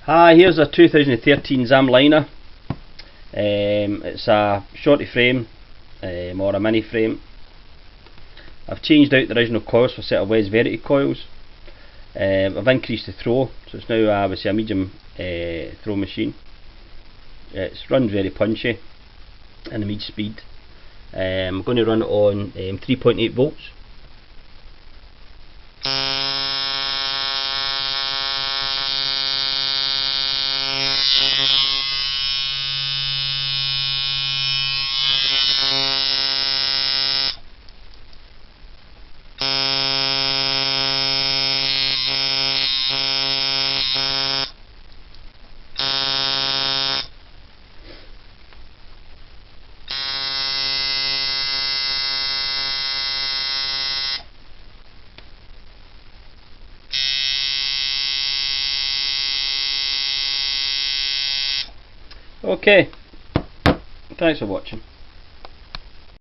Hi, here's a 2013 Zamliner. It's a shorty frame or a mini frame. I've changed out the original coils for a set of Wes coils. I've increased the throw, so it's now obviously a medium throw machine. It's run very punchy and a med speed. I'm going to run it on 3.8 volts. Okay, thanks for watching.